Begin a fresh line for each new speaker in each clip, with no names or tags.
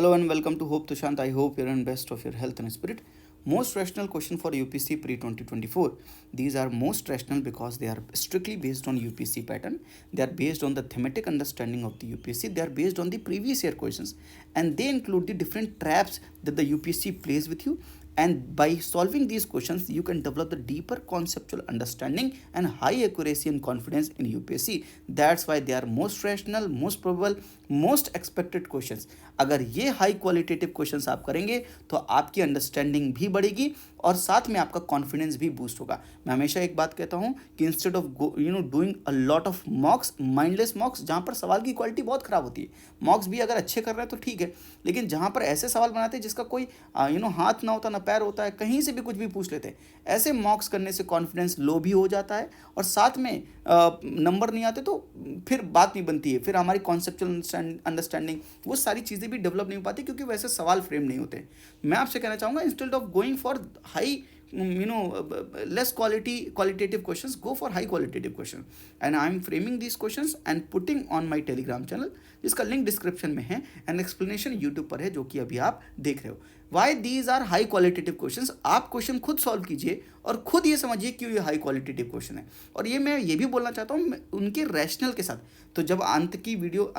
Hello and welcome to Hope Tushant. I hope you're in best of your health and spirit. Most rational question for UPC pre 2024. These are most rational because they are strictly based on UPC pattern. They are based on the thematic understanding of the UPC. They are based on the previous year questions, and they include the different traps that the UPC plays with you. And by solving these questions, you can develop the deeper conceptual understanding and high accuracy and confidence in UPSC. That's why they are most rational, most probable, most expected questions. अगर ये high qualitative questions आप करेंगे तो आपकी understanding भी बढ़ेगी और साथ में आपका कॉन्फिडेंस भी बूस्ट होगा. मैं हमेशा एक बात कहता हूँ कि instead of doing a lot of मॉक्स, mindless मॉक्स, जहाँ पर सवाल की क्वालिटी बहुत खराब होती है. मॉक्स भी अगर अच्छे कर रहे हैं तो ठीक है, लेकिन जहाँ पर ऐसे सवाल बनाते हैं जिसका कोई हाथ ना होता ना पैर होता है, कहीं से भी कुछ भी पूछ लेते हैं, ऐसे मॉक्स करने से कॉन्फिडेंस लो भी हो जाता है और साथ में नंबर नहीं आते तो फिर बात नहीं बनती है, फिर हमारी कॉन्सेप्चुअल अंडरस्टैंडिंग वो सारी चीज़ें भी डेवलप नहीं हो पाती क्योंकि वैसे सवाल फ्रेम नहीं होते. मैं आपसे कहना चाहूँगा instead of going for high less qualitative questions, go for high qualitative question. And I am framing these questions and putting on my telegram channel जिसका लिंक डिस्क्रिप्शन में है एंड एक्सप्लेनेशन यूट्यूब पर है जो कि अभी आप देख रहे हो. Why these are high qualitative questions. आप क्वेश्चन खुद सॉल्व कीजिए और खुद ये समझिए क्यों ये हाई क्वालिटेटिव क्वेश्चन है. और ये मैं ये भी बोलना चाहता हूँ उनके रैशनल के साथ. तो जब अंत की वीडियो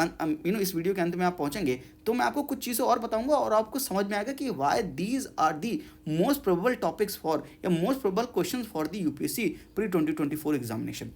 इस वीडियो के अंत में आप पहुँचेंगे तो मैं आपको कुछ चीज़ें और बताऊंगा और आपको समझ में आएगा कि why these are the most probable topics for या most probable question for the UPSC pre 2024 examination.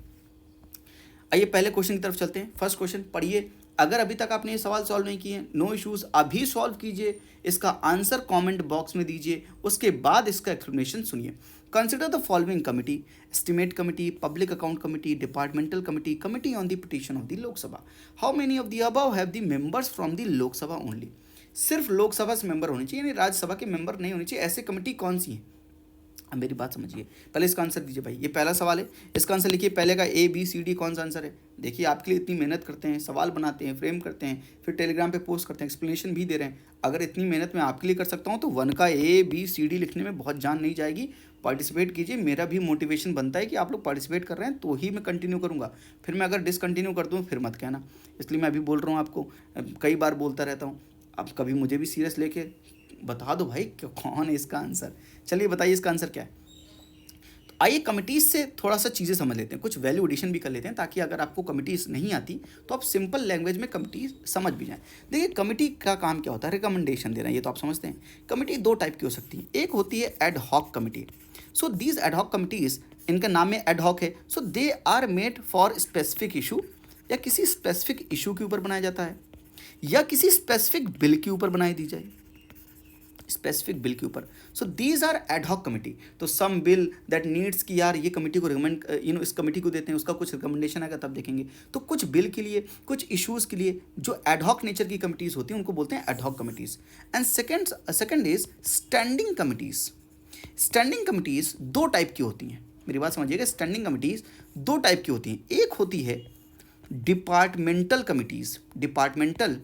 आइए पहले क्वेश्चन की तरफ चलते हैं. फर्स्ट क्वेश्चन पढ़िए. अगर अभी तक आपने ये सवाल सॉल्व नहीं किए, नो इश्यूज, अभी सॉल्व कीजिए. इसका आंसर कमेंट बॉक्स में दीजिए, उसके बाद इसका एक्सप्लेनेशन सुनिए. Consider the following committee: estimate committee, public account committee, departmental committee, committee on the petition of the Lok Sabha. How many of the above have the members from the Lok Sabha only. सिर्फ लोकसभा से member होने चाहिए, यानी राज्यसभा के मेंबर नहीं होने चाहिए. ऐसे कमिटी कौन सी है? अब मेरी बात समझिए. पहले इसका आंसर दीजिए भाई. ये पहला सवाल है, इसका आंसर लिखिए. पहले का ए बी सी डी कौन सा आंसर है? देखिए आपके लिए इतनी मेहनत करते हैं, सवाल बनाते हैं, फ्रेम करते हैं, फिर टेलीग्राम पे पोस्ट करते हैं, एक्सप्लेनेशन भी दे रहे हैं. अगर इतनी मेहनत मैं आपके लिए कर सकता हूँ तो वन का ए बी सी डी लिखने में बहुत जान नहीं जाएगी. पार्टिसिपेट कीजिए. मेरा भी मोटिवेशन बनता है कि आप लोग पार्टिसिपेट कर रहे हैं तो ही मैं कंटिन्यू करूँगा. फिर मैं अगर डिसकंटिन्यू कर दूँ फिर मत कहना. इसलिए मैं अभी बोल रहा हूँ आपको, कई बार बोलता रहता हूँ. अब कभी मुझे भी सीरियस लेके बता दो भाई कौन है इसका आंसर. चलिए बताइए इसका आंसर क्या है. आइए कमिटीज़ से थोड़ा सा चीज़ें समझ लेते हैं, कुछ वैल्यू एडिशन भी कर लेते हैं ताकि अगर आपको कमिटीज़ नहीं आती तो आप सिंपल लैंग्वेज में कमिटीज़ समझ भी जाएं. देखिए कमिटी का काम क्या होता है? रिकमेंडेशन देना. ये तो आप समझते हैं. कमिटी दो टाइप की हो सकती है. एक होती है ad hoc committee. So these ad hoc committees, इनका नाम में एड हॉक है. So they are made for specific issue, या किसी स्पेसिफिक इशू के ऊपर बनाया जाता है या किसी स्पेसिफिक बिल के ऊपर बनाई दी जाए, स्पेसिफिक बिल के ऊपर. So these are ad hoc committee. तो सम बिल दैट नीड्स कि यार ये कमिटी को रिकमेंड इस कमिटी को देते हैं, उसका कुछ रिकमेंडेशन आएगा तब देखेंगे. तो कुछ बिल के लिए, कुछ इश्यूज़ के लिए जो एड हॉक नेचर की कमिटीज़ होती हैं उनको बोलते हैं ad hoc committees. And second is standing committees. Standing committees दो टाइप की होती हैं. मेरी बात समझिएगा. स्टैंडिंग कमिटीज़ दो टाइप की होती हैं. एक होती है departmental committees, departmental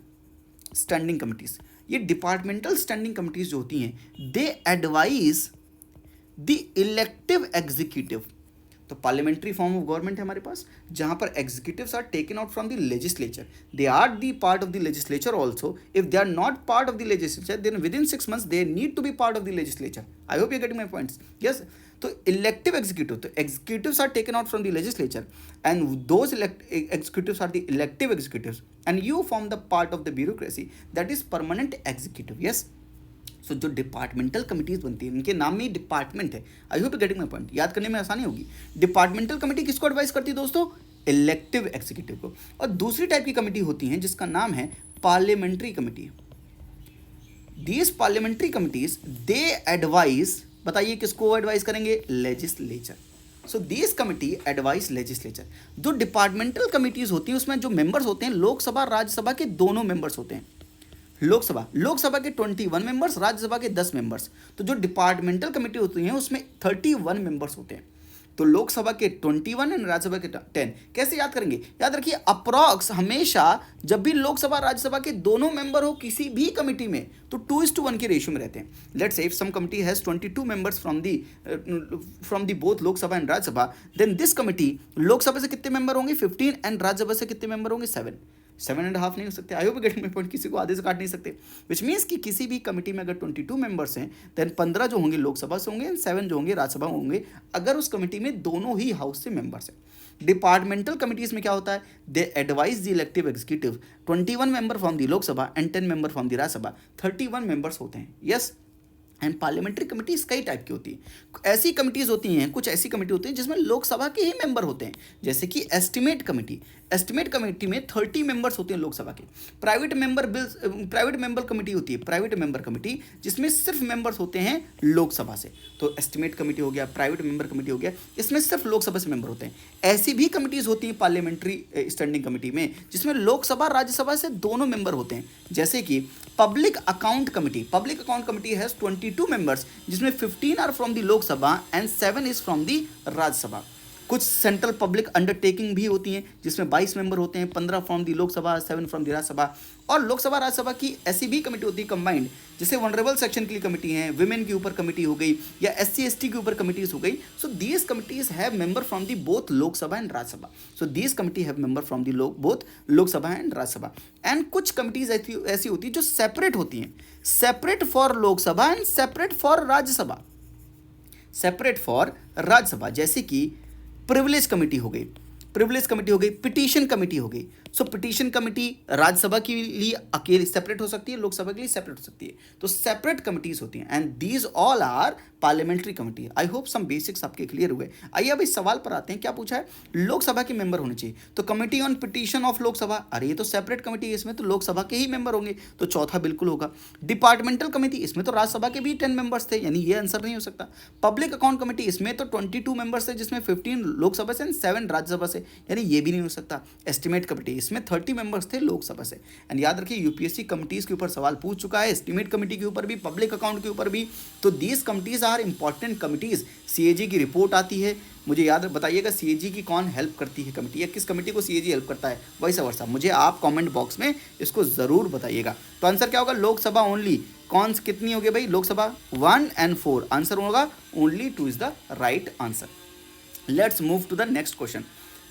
standing committees. ये डिपार्टमेंटल स्टैंडिंग कमिटीज़ जो होती हैं they advise the elective executive. तो पार्लियामेंट्री फॉर्म ऑफ गवर्नमेंट है हमारे पास, जहां पर executives are taken out from the legislature. They are the part of the legislature also. If they are not part of the legislature then within 6 months they need to be part of the legislature. I hope you getting my points. Yes. तो elective executive, तो executives are taken out from the legislature and those executives are the elective executives and you form the part of the bureaucracy that is permanent executive. Yes. So जो departmental committees बनती हैं इनके नाम में ही department है. I hope getting my point. याद करने में आसानी होगी. डिपार्टमेंटल कमिटी किसको एडवाइस करती है दोस्तों? इलेक्टिव एग्जीक्यूटिव को. और दूसरी टाइप की कमिटी होती हैं जिसका नाम है parliamentary committee. These parliamentary committees they advise, बताइए किसको एडवाइस करेंगे? Legislature. So this committee advice legislature. जो डिपार्टमेंटल कमिटीज़ होती हैं उसमें जो मेंबर्स होते हैं लोकसभा राज्यसभा के दोनों मेंबर्स होते हैं. लोकसभा के 21 मेंबर्स, राज्यसभा के 10 मेंबर्स. तो जो डिपार्टमेंटल कमेटी होती हैं उसमें 31 मेंबर्स होते हैं. तो लोकसभा के 21 एंड राज्यसभा के 10. कैसे याद करेंगे? याद रखिए अप्रॉक्स हमेशा जब भी लोकसभा राज्यसभा के दोनों मेंबर हो किसी भी कमेटी में तो 2:1 के रेशियो में रहते हैं. Let's say if some committee has 22 members from the both Lok Sabha and Rajya Sabha, then this committee Lok Sabha से कितने मेंबर होंगे? 15 एंड राज्यसभा से कितने मेंबर होंगे? 7. 7.5 नहीं हो सकते। I hope getting my point, किसी को आधे से काट नहीं सकते, विच मीन्स कि किसी भी कमेटी में अगर 22 मेंबर्स हैं देन 15 जो होंगे लोकसभा से होंगे एंड 7 जो होंगे राज्यसभा होंगे, अगर उस कमेटी में दोनों ही हाउस से मेंबर्स हैं। डिपार्टमेंटल कमिटीज में क्या होता है, दे advise the elective executive, 21 member from the Lok Sabha and 10 member from the Rajya Sabha, 31 members होते हैं। यस, एंड पार्लियामेंट्री कमिटीज कई टाइप की होती है। ऐसी कमिटीज होती हैं, कुछ ऐसी कमेटी होती है जिसमें लोकसभा के ही मेंबर होते हैं, जैसे कि एस्टिमेट कमेटी। एस्टिमेट कमेटी में 30 मेंबर्स होते हैं लोकसभा के। प्राइवेट मेंबर कमेटी होती है, प्राइवेट मेंबर कमेटी, जिसमें सिर्फ मेंबर्स होते हैं लोकसभा से। तो एस्टिमेट कमेटी हो गया, प्राइवेट मेंबर कमेटी हो गया, इसमें सिर्फ लोकसभा से मेंबर होते हैं। ऐसी भी कमिटीज होती हैं पार्लियामेंट्री स्टैंडिंग कमेटी में, जिसमें लोकसभा राज्यसभा से दोनों मेंबर होते हैं, जैसे कि public account committee. Public account committee has 22 members, जिसमें 15 are from the Lok Sabha and 7 is from the Rajya Sabha. कुछ सेंट्रल पब्लिक अंडरटेकिंग भी होती हैं, जिसमें 22 मेंबर होते हैं, 15 from the Lok Sabha, 7 from the Rajya Sabha. और लोकसभा राज्यसभा की ऐसी भी कमेटी होती है कंबाइंड, जैसे वनरेबल सेक्शन के लिए कमेटी है, विमेन के ऊपर कमेटी हो गई, या SC/ST के ऊपर कमिटीज हो गई। So these committees have member from the both Lok Sabha and Rajya Sabha. So these committee have member from the both Lok Sabha and Rajya Sabha. And कुछ कमिटीज ऐसी होती है जो सेपरेट होती हैं, separate for Lok Sabha and separate for Rajya Sabha, separate for Rajya Sabha, जैसे कि प्रिविलेज कमेटी हो गई, प्रिविलेज कमेटी हो गई, पिटीशन कमेटी हो गई। सो पिटीशन कमेटी राज्यसभा के लिए अकेले सेपरेट हो सकती है, लोकसभा के लिए सेपरेट हो सकती है। तो सेपरेट कमिटीज होती हैं and these all are parliamentary committee. I hope some basics आपके क्लियर हुए। आइए अब इस सवाल पर आते हैं, क्या पूछा है, लोकसभा के मेंबर होने चाहिए। तो committee on petition of Lok Sabha, अरे ये तो सेपरेट कमेटी है, इसमें तो लोकसभा के ही मेंबर होंगे, तो चौथा बिल्कुल होगा। डिपार्टमेंटल कमेटी, इसमें तो राज्यसभा के भी 10 मेंबर्स थे, यानी ये आंसर नहीं हो सकता। पब्लिक अकाउंट कमेटी, इसमें तो 22 मेंबर्स थे, जिसमें 15 लोकसभा से एंड 7 राज्यसभा से, यानी ये भी नहीं हो सकता। एस्टिमेट कमेटी, इसमें 30 मेंबर्स थे लोकसभा से। एंड याद रखिए यूपीएससी कमिटीज के ऊपर सवाल पूछ चुका है, एस्टिमेट कमेटी के ऊपर भी, पब्लिक अकाउंट के ऊपर भी। तो these committees are important committees. CAG की रिपोर्ट आती है, मुझे याद बताइएगा सीएजी की कौन हेल्प करती है कमेटी, या किस कमेटी को सीएजी हेल्प करता है, वैसा वर्षा मुझे आप कमेंट बॉक्स में इसको जरूर बताइएगा। तो आंसर क्या होगा, लोकसभा ओनली। कौन कितनी होगी भाई, लोकसभा 1 and 4, आंसर होगा only 2 is the right answer. Let's move to the next question.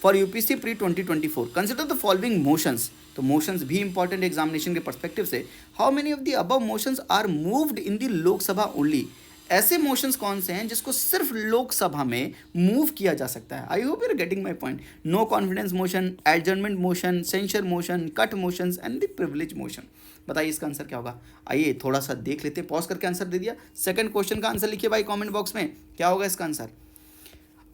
For UPSC pre 2024 consider the following motions. तो मोशंस भी इंपॉर्टेंट एग्जामिनेशन के पर्सपेक्टिव से। How many of the above motions are moved in the Lok Sabha only. ऐसे motions कौन से हैं जिसको सिर्फ लोकसभा में मूव किया जा सकता है। I hope you are getting my point. No confidence motion, adjournment motion, censure motion, cut motions and the privilege motion. बताइए इसका आंसर क्या होगा। आइए थोड़ा सा देख लेते हैं, पॉज करके आंसर दे दिया। सेकंड क्वेश्चन का आंसर लिखिए भाई कमेंट बॉक्स में, क्या होगा इसका आंसर।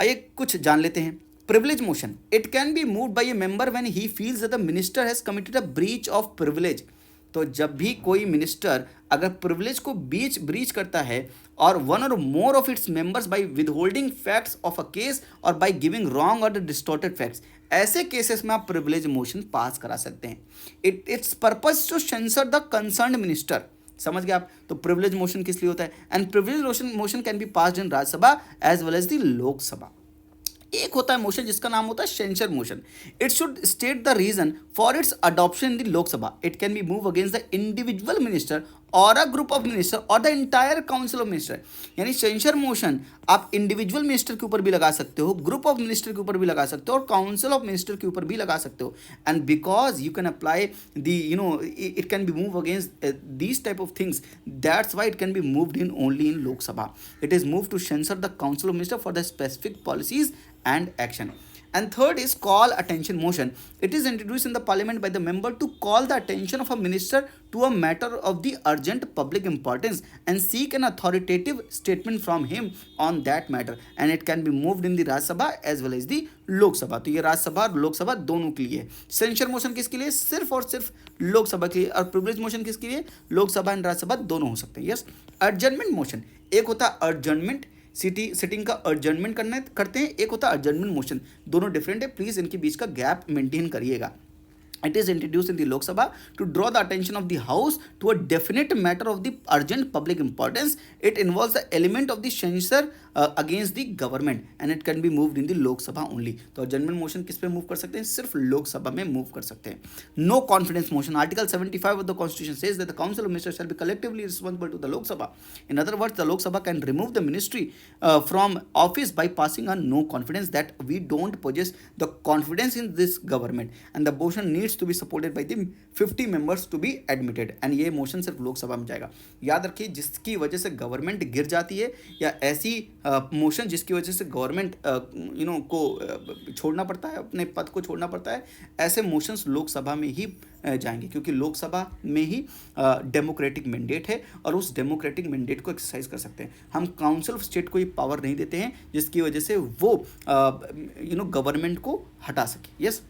आइए कुछ जान लेते हैं। Privilege motion, it can be moved by A member when he feels that the minister has committed a breach of privilege. तो जब भी कोई मिनिस्टर अगर प्रिविलेज को ब्रीच करता है or one or more of its members by withholding facts of a case or by giving wrong or distorted facts, ऐसे cases में आप प्रिविलेज मोशन पास करा सकते हैं। Its purpose to censure the concerned minister. समझ गए आप। तो प्रिविलेज मोशन किस लिए होता है, and privilege motion can be passed in Rajya Sabha as well as the Lok Sabha. एक होता है मोशन जिसका नाम होता है censure motion. It should state the reason for its adoption in the Lok Sabha. It can be move against the individual minister or a group of minister or the entire council of minister. यानी censure motion आप individual minister के ऊपर भी लगा सकते हो, group of minister के ऊपर भी लगा सकते हो और काउंसिल ऑफ मिनिस्टर के ऊपर भी लगा सकते हो। And because you can apply the it can be move against these type of things, that's why it can be moved in only in Lok Sabha. It is move to censure the council of minister for the specific policies and action. And third is call attention motion. It is introduced in the parliament by the member to call the attention of a minister to a matter of the urgent public importance and seek an authoritative statement from him on that matter, and it can be moved in the Rajya Sabha as well as the Lok Sabha. तो ये राज्य सभा और लोकसभा दोनों के लिए। Censure motion किसके लिए, सिर्फ और सिर्फ लोकसभा के लिए, और प्रिविलेज मोशन किसके लिए, लोकसभा एंड राज्यसभा दोनों हो सकते हैं। यस। एडजर्नमेंट मोशन, एक होता है एडजर्नमेंट, सिटिंग का एडजर्नमेंट करते हैं, एक होता है एडजर्नमेंट मोशन, दोनों डिफरेंट है, प्लीज इनके बीच का गैप मेंटेन करिएगा। It is introduced in the Lok Sabha to draw the attention of the House to a definite matter of the urgent public importance. It involves the element of the censure against the government and it can be moved in the Lok Sabha only. तो judgement motion किस पे move कर सकते हैं? सिर्फ लोकसभा में move कर सकते हैं। No confidence motion, article 75 of the constitution says that the council of ministers shall be collectively responsible to the Lok Sabha. In other words, the Lok Sabha can remove the ministry from office by passing a no confidence that we don't possess the confidence in this government and the motion needs to be supported by the 50 members to be admitted। and ये motion सिर्फ लोकसभा में जाएगा। याद रखिए, जिसकी वजह से government गिर जाती है या ऐसी मोशन जिसकी वजह से गवर्नमेंट को छोड़ना पड़ता है, अपने पद को छोड़ना पड़ता है, ऐसे मोशंस लोकसभा में ही जाएंगे, क्योंकि लोकसभा में ही डेमोक्रेटिक मैंडेट है और उस डेमोक्रेटिक मैंडेट को एक्सरसाइज कर सकते हैं। हम काउंसिल ऑफ स्टेट को ये पावर नहीं देते हैं जिसकी वजह से वो गवर्नमेंट को हटा सके। यस,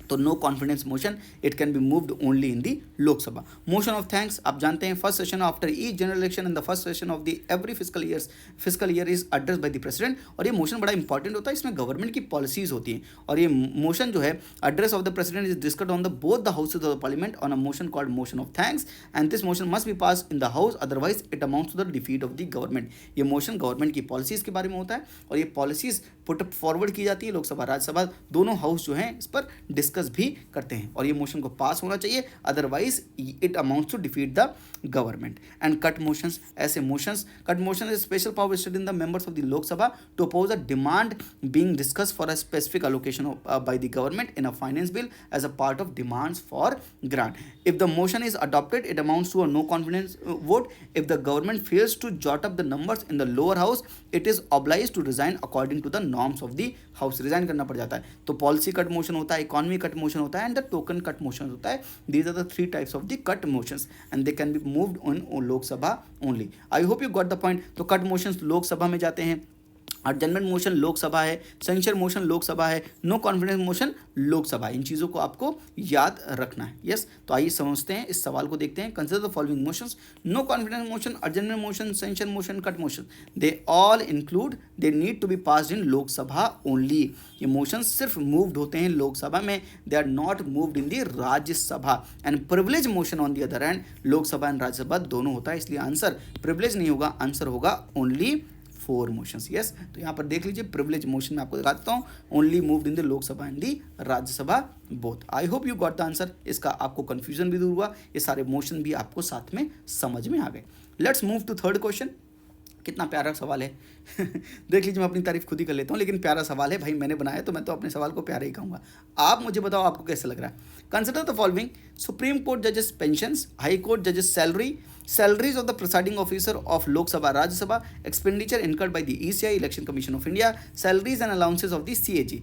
तो no confidence motion it can be moved only in the Lok Sabha. Motion of thanks, आप जानते हैं first session after each general election and the first session of the every physical year is address by the president. और ये motion बड़ा important होता है, इसमें government की पॉलिसीज होती हैं। और ये मोशन जो है, address of the president is discussed on the both the houses of the parliament on a motion called motion of thanks and this motion must be pass in the house, otherwise it amounts to the defeat of the government. ये motion government की policies के बारे में होता है और ये policies put forward की जाती है। लोकसभा राज्यसभा दोनों हाउस जो हैं इस पर डिस्कस भी करते हैं और ये मोशन को पास होना चाहिए, otherwise it amounts to defeat the government. And cut motions, ऐसे motions, cut motion is special power vested in the members of the Lok Sabha to oppose a demand being discussed for a specific allocation by the government in a finance bill as a part of demands for grant. If the motion is adopted it amounts to a no confidence vote. If the government fails to jot up the numbers in the lower house it is obliged to resign according to the norms of the house. Resign करना पड़ जाता है। तो policy cut motion होता है, economy cut motion होता है and the token cut motion होता है। These are the three types of the cut motions and they can be moved on लोक सभा only। I hope you got the point। तो cut motions Lok Sabha में जाते हैं, अडजमेंट मोशन लोकसभा है, सेंसर मोशन लोकसभा है, नो कॉन्फिडेंस मोशन लोकसभा। इन चीज़ों को आपको याद रखना है। यस, तो आइए समझते हैं, इस सवाल को देखते हैं। Consider the following motions, no confidence motion, adjournment motion, censure motion, cut motion, they all include, they need to be passed in Lok Sabha only. ये मोशंस सिर्फ मूव्ड होते हैं लोकसभा में, they are not moved in the Rajya Sabha. And privilege motion on the other hand, Lok Sabha and Rajya Sabha दोनों होता है, इसलिए answer privilege नहीं होगा, आंसर होगा ओनली 4 मोशंस। यस, तो यहाँ पर देख लीजिए, प्रिविलेज मोशन में आपको दिखा देता हूँ, only moved in the Lok Sabha and the Rajya Sabha both. I hope you got the answer. इसका आपको कंफ्यूजन भी दूर हुआ, ये सारे मोशन भी आपको साथ में समझ में आ गए। Let's move to third question. कितना प्यारा सवाल है देख लीजिए, मैं अपनी तारीफ खुद ही कर लेता हूँ, लेकिन प्यारा सवाल है भाई, मैंने बनाया तो मैं तो अपने सवाल को प्यारा ही कहूँगा। आप मुझे बताओ आपको कैसा लग रहा है। Consider the following, supreme court जजेस पेंशंस, हाई कोर्ट जजेस salary, salaries of the presiding officer of Lok Sabha, Rajya Sabha, expenditure incurred by the ECI, Election Commission of India, salaries and allowances of the CAG।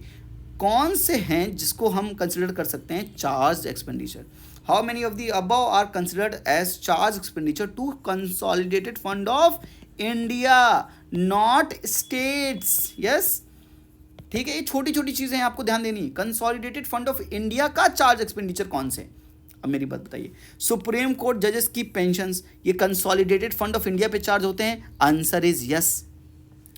कौन से हैं जिसको हम consider कर सकते हैं charge expenditure? How many of the above are considered as charge expenditure to consolidated fund of India, not states. Yes, ठीक है, ये छोटी छोटी चीजें हैं, आपको ध्यान देनी। कंसोलिडेटेड फंड ऑफ इंडिया का चार्ज एक्सपेंडिचर कौन से? अब मेरी बात बताइए, सुप्रीम कोर्ट जजेस की पेंशंस ये कंसोलिडेटेड फंड ऑफ इंडिया पे चार्ज होते हैं? Answer is yes.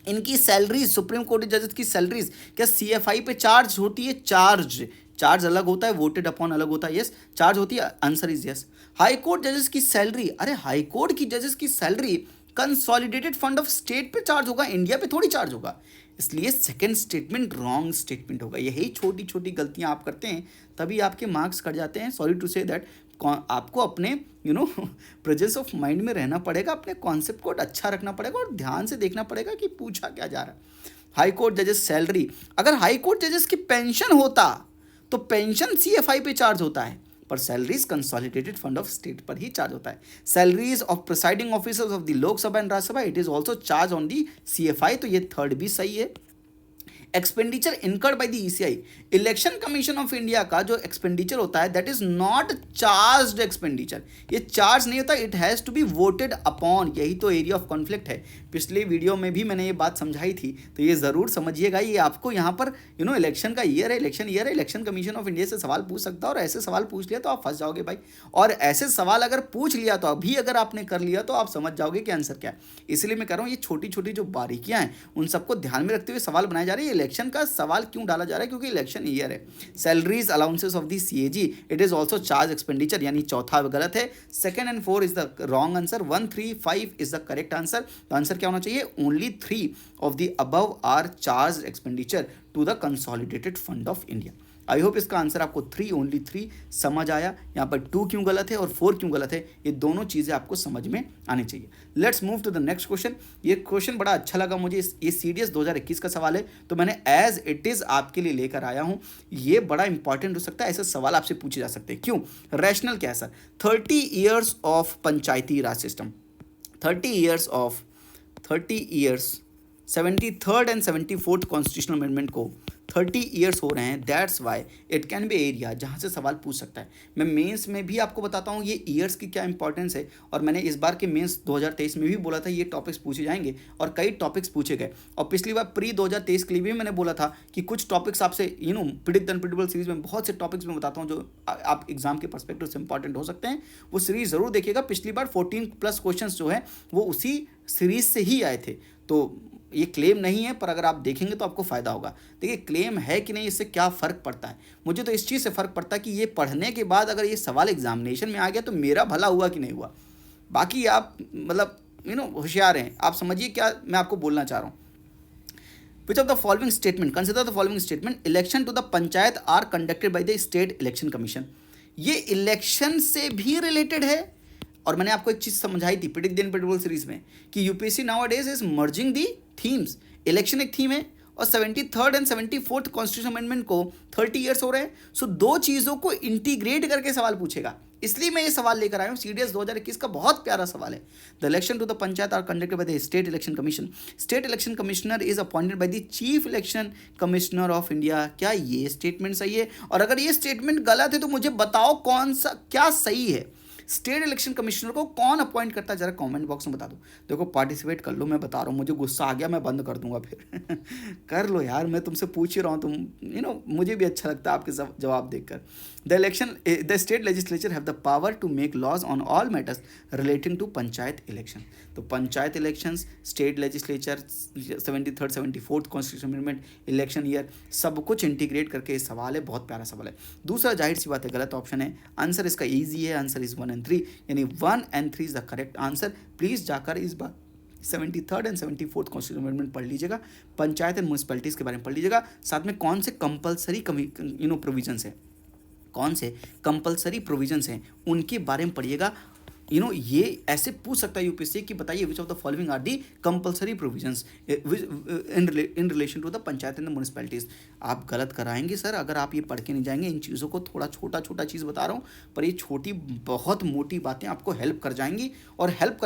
इनकी सैलरीज, सुप्रीम कोर्ट जजेस की सैलरीज क्या सीएफआई पे चार्ज होती है? चार्ज अलग होता है, वोटेड अपॉन अलग होता है। यस, चार्ज होती है, answer is yes. High court जजेस की सैलरी, अरे हाई कोर्ट की जजेस की salary consolidated fund of state पे चार्ज होगा, इंडिया पे थोड़ी चार्ज होगा, इसलिए सेकंड स्टेटमेंट रॉन्ग स्टेटमेंट होगा। यही छोटी छोटी गलतियां आप करते हैं तभी आपके मार्क्स कट जाते हैं। सॉरी टू से दैट, आपको अपने प्रेजेंस ऑफ माइंड में रहना पड़ेगा, अपने कॉन्सेप्ट को अच्छा रखना पड़ेगा और ध्यान से देखना पड़ेगा कि पूछा क्या जा रहा है। हाई कोर्ट जजेस सैलरी, अगर हाई कोर्ट जजेस की पेंशन होता तो पेंशन सीएफआई पे चार्ज होता है, पर salaries consolidated fund of state पर ही चार्ज होता है। Salaries of presiding officers of the Lok Sabha and Rajya Sabha it is also charge on the CFI, तो ये थर्ड भी सही है। Expenditure incurred by the ECI, election commission of India का जो एक्सपेंडिचर होता है that is not charged expenditure, ये चार्ज नहीं होता, it has to be voted upon. यही तो एरिया ऑफ कॉन्फ्लिक्ट है, पिछले वीडियो में भी मैंने ये बात समझाई थी, तो ये जरूर समझिएगा। ये आपको यहाँ पर इलेक्शन का ईयर है, इलेक्शन कमीशन ऑफ इंडिया से सवाल पूछ सकता है और ऐसे सवाल पूछ लिया तो आप फंस जाओगे भाई। और ऐसे सवाल अगर पूछ लिया तो अभी अगर आपने कर लिया तो आप समझ जाओगे कि आंसर क्या है। इसलिए मैं कह रहा हूँ ये छोटी छोटी जो बारीकियां हैं उन सबको ध्यान में रखते हुए सवाल बनाए जा रहे हैं। इलेक्शन का सवाल क्यों डाला जा रहा है, क्योंकि इलेक्शन ईयर है। Salaries allowances of the CAG, it is also charge expenditure, यानी चौथा गलत है। 2 and 4 is the wrong answer, 1, 3, 5 is the correct answer. तो आंसर क्या होना चाहिए, only 3 of the above are charge expenditure to the consolidated fund of India. I hope इसका answer आपको 3, ओनली 3 समझ आया। यहाँ पर 2 क्यों गलत है और 4 क्यों गलत है, ये दोनों चीज़ें आपको समझ में आनी चाहिए। Let's move to the next question. ये क्वेश्चन बड़ा अच्छा लगा मुझे, ये CDS 2021 का सवाल है, तो मैंने एज इट इज़ आपके लिए लेकर आया हूँ। ये बड़ा इंपॉर्टेंट हो सकता है, ऐसे सवाल आपसे पूछे जा सकते हैं। क्यों, रैशनल क्या है sir? 30 years of Panchayati Raj system, 30 years 73rd and 74th constitutional amendment को 30 ईयर्स हो रहे हैं। That's why it can B area जहाँ से सवाल पूछ सकता है। मैं मेंस में भी आपको बताता हूँ ये ईयर्स की क्या इंपॉर्टेंस है, और मैंने इस बार के मेंस 2023 में भी बोला था ये टॉपिक्स पूछे जाएंगे, और कई टॉपिक्स पूछे गए। और पिछली बार प्री 2023 के लिए भी मैंने बोला था कि कुछ टॉपिक्स आपसे प्रिडिक्ट द अनप्रिडिक्टेबल सीरीज में बहुत से टॉपिक्स में बताता हूँ जो आप एग्जाम के पर्सपेक्टिव से इंपॉर्टेंट हो सकते हैं। वो सीरीज जरूर देखिएगा। पिछली बार 14+ क्वेश्चन जो है वो उसी सीरीज से ही आए थे। तो ये क्लेम नहीं है, पर अगर आप देखेंगे तो आपको फ़ायदा होगा। देखिए क्लेम है कि नहीं, इससे क्या फ़र्क पड़ता है? मुझे तो इस चीज़ से फ़र्क पड़ता है कि ये पढ़ने के बाद अगर ये सवाल एग्जामिनेशन में आ गया तो मेरा भला हुआ कि नहीं हुआ। बाकी आप मतलब होशियार हैं, आप समझिए क्या मैं आपको बोलना चाह रहा हूँ। Which of the following statement, consider the following statement, election to the panchayat are conducted by the state election commission। ये इलेक्शन से भी रिलेटेड है। और मैंने आपको एक चीज समझाई थी प्रिडिक्ट द अनप्रेडिक्टेबल सीरीज में कि UPSC nowadays is merging the themes. Election एक थीम है और 73rd and 74th constitution amendment को 30 ईयर्स हो रहे हैं। सो दो चीज़ों को इंटीग्रेट करके सवाल पूछेगा, इसलिए मैं ये सवाल लेकर आया हूँ। CDS 2021 का बहुत प्यारा सवाल है। The election to the panchayat are conducted by the state election commission. State election commissioner is appointed by the chief election commissioner of India. क्या ये स्टेटमेंट सही है? और अगर ये स्टेटमेंट गलत है तो मुझे बताओ कौन सा क्या सही है। स्टेट इलेक्शन कमिश्नर को कौन अपॉइंट करता है, जरा कमेंट बॉक्स में बता दो। देखो पार्टिसिपेट कर लो, मैं बता रहा हूँ। मुझे गुस्सा आ गया, मैं बंद कर दूंगा फिर कर लो यार, मैं तुमसे पूछ ही रहा हूँ, तुम मुझे भी अच्छा लगता है आपके जवाब देखकर। The state legislature have the power to make laws on all matters relating to panchayat election. तो panchayat elections, state legislature, 73rd 74th constitution amendment, election year, सब कुछ इंटीग्रेट करके सवाल है। बहुत प्यारा सवाल है। दूसरा जाहिर सी बात है गलत ऑप्शन है। आंसर इसका ईजी है, आंसर इज 1 and 3, यानी 1 and 3 is the correct answer. Please जाकर इस बार 73rd and 74th constitution amendment पढ़ लीजिएगा, पंचायत एंड म्यूनसिपैलिटीज़ के बारे में पढ़ लीजिएगा, साथ में कौन से कंपलसरी प्रोविजंस हैं, कौन से कंपलसरी प्रोविजंस हैं उनके बारे में पढ़िएगा। ये ऐसे पूछ सकता है यूपीएससी कि बताइए which of the following are the compulsory provisions in relation to the panchayat and the municipalities. आप गलत कराएंगे सर अगर आप ये पढ़ के नहीं जाएंगे। इन चीज़ों को थोड़ा छोटा छोटा चीज़ बता रहा हूँ, पर ये छोटी बहुत मोटी बातें आपको हेल्प कर जाएंगी। और हेल्प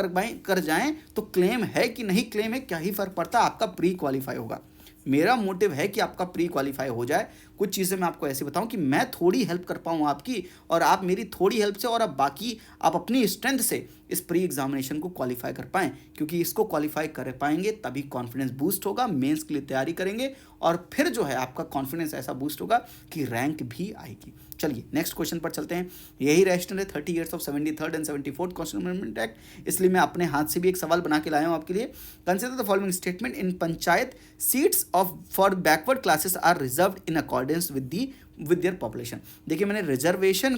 कर जाएँ तो क्लेम है कि नहीं क्लेम है, क्या ही फ़र्क पड़ता है, आपका प्री क्वालिफाई होगा। मेरा मोटिव है कि आपका प्री क्वालिफाई हो जाए। कुछ चीज़ें मैं आपको ऐसे बताऊं कि मैं थोड़ी हेल्प कर पाऊँ आपकी, और आप मेरी थोड़ी हेल्प से, और अब बाकी आप अपनी स्ट्रेंथ से इस प्री एग्जामिनेशन को क्वालिफाई कर पाएँ। क्योंकि इसको क्वालिफाई कर पाएंगे तभी कॉन्फिडेंस बूस्ट होगा, मेंस के लिए तैयारी करेंगे, और फिर जो है आपका कॉन्फिडेंस ऐसा बूस्ट होगा कि रैंक भी आएगी। चलिए नेक्स्ट क्वेश्चन पर चलते हैं। यही रैशनल है 30 years of 73rd and 74th constitution amendment act, इसलिए मैं अपने हाथ से भी एक सवाल बना के लाया हूँ आपके लिए। Consider the following statement, in panchayat seats of for backward classes are reserved in accordance with their population. देखिए मैंने रिजर्वेशन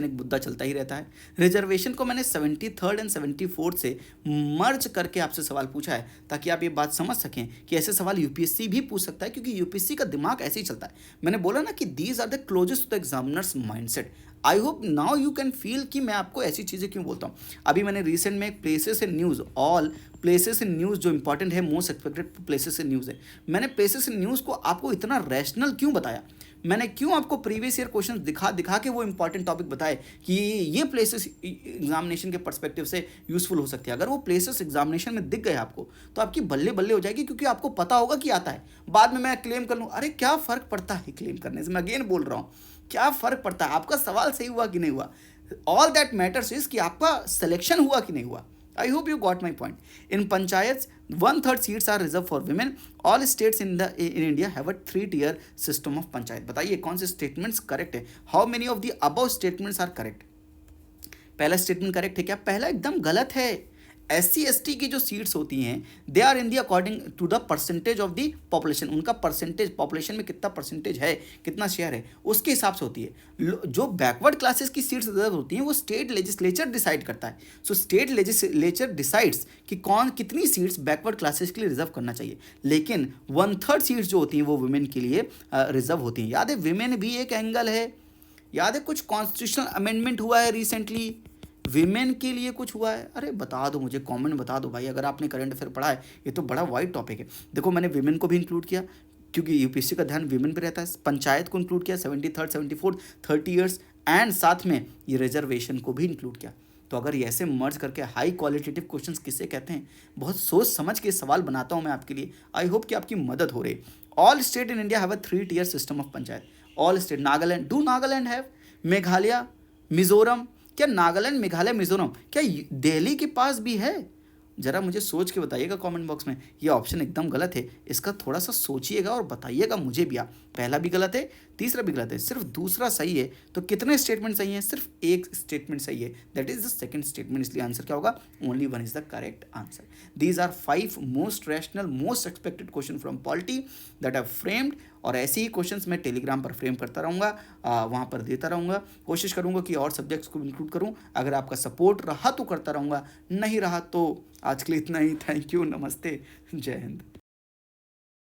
एक मुद्दा चलता ही रहता है। रिजर्वेशन को मैंने 73rd एंड 74th से मर्ज करके आपसे सवाल पूछा है, ताकि आप ये बात समझ सकें कि ऐसे सवाल यूपीएससी भी पूछ सकता है, क्योंकि यूपीएससी का दिमाग ऐसे ही चलता है। मैंने बोला ना कि these are the closest to the examiner's mindset. I hope now you can feel कि मैं आपको ऐसी चीज़ें क्यों बोलता हूँ। अभी मैंने रिसेंट में places in news, all places in news जो इंपॉर्टेंट है, most expected places in news है, मैंने प्लेसेस इन न्यूज़ को आपको इतना रैशनल क्यों बताया। मैंने क्यों आपको प्रीवियस ईयर क्वेश्चन दिखा के वो इंपॉर्टेंट टॉपिक बताए कि ये प्लेसेस एग्जामिनेशन के पर्सपेक्टिव से यूजफुल हो सकती है। अगर वो प्लेसेस एग्जामिनेशन में दिख गए आपको तो आपकी बल्ले बल्ले हो जाएगी, क्योंकि आपको पता होगा कि आता है। बाद में मैं क्लेम कर लूँ, अरे क्या फ़र्क पड़ता है क्लेम करने से। मैं अगेन बोल रहा हूँ, क्या फ़र्क पड़ता है, आपका सवाल सही हुआ कि नहीं हुआ। ऑल दैट मैटर्स इज कि आपका सिलेक्शन हुआ कि नहीं हुआ। I hope you got my point. In panchayats, 1/3 seats are reserved for women. All states in India have a 3-tier system of panchayat. बताइए कौन से statements correct है? How many of the above statements are correct? पहला statement correct है क्या? पहला एकदम गलत है। SC ST की जो सीट्स होती हैं they are in the according to the percentage of the population, उनका परसेंटेज पॉपुलेशन में कितना परसेंटेज है, कितना शेयर है, उसके हिसाब से होती है। जो बैकवर्ड क्लासेस की सीट्स रिजर्व होती हैं वो स्टेट लेजिस्लेचर डिसाइड करता है। सो स्टेट लेजिस्लेचर डिसाइड्स कि कौन कितनी सीट्स बैकवर्ड क्लासेस के लिए रिजर्व करना चाहिए, लेकिन 1/3 सीट्स जो होती हैं वो वुमेन के लिए रिजर्व होती हैं। याद है विमेन भी एक एंगल है, याद है कुछ कॉन्स्टिट्यूशनल अमेंडमेंट हुआ है रिसेंटली, विमेन के लिए कुछ हुआ है, अरे बता दो मुझे, कमेंट बता दो भाई अगर आपने करंट अफेयर पढ़ा है, ये तो बड़ा वाइड टॉपिक है। देखो मैंने विमेन को भी इंक्लूड किया क्योंकि यूपीएससी का ध्यान विमेन पे रहता है, पंचायत को इंक्लूड किया 73rd 74th 30 ईयर्स, एंड साथ में ये रिजर्वेशन को भी इंक्लूड किया। तो अगर ये ऐसे मर्ज करके हाई क्वालिटेटिव क्वेश्चंस किसे कहते हैं, बहुत सोच समझ के सवाल बनाता हूँ मैं आपके लिए, आई होप कि आपकी मदद हो रही। All state in India have a 3-tier system of panchayat, all state, Nagaland, do Nagaland have, Meghalaya, Mizoram, क्या नागालैंड मेघालय मिजोरम क्या दिल्ली के पास भी है? जरा मुझे सोच के बताइएगा कमेंट बॉक्स में, ये ऑप्शन एकदम गलत है, इसका थोड़ा सा सोचिएगा और बताइएगा मुझे भी। आप पहला भी गलत है, तीसरा भी गलत है, सिर्फ दूसरा सही है। तो कितने स्टेटमेंट सही हैं? सिर्फ एक स्टेटमेंट सही है, that is the second statement, इसलिए आंसर क्या होगा? Only one is the correct answer. These are 5 most rational most expected question from polity that are framed, और ऐसे ही क्वेश्चंस मैं टेलीग्राम पर फ्रेम करता रहूँगा, वहाँ पर देता रहूँगा, कोशिश करूँगा कि और सब्जेक्ट्स को इंक्लूड करूँ। अगर आपका सपोर्ट रहा तो करता रहूँगा, नहीं रहा तो आज के लिए इतना ही। थैंक यू, नमस्ते, जय हिंद।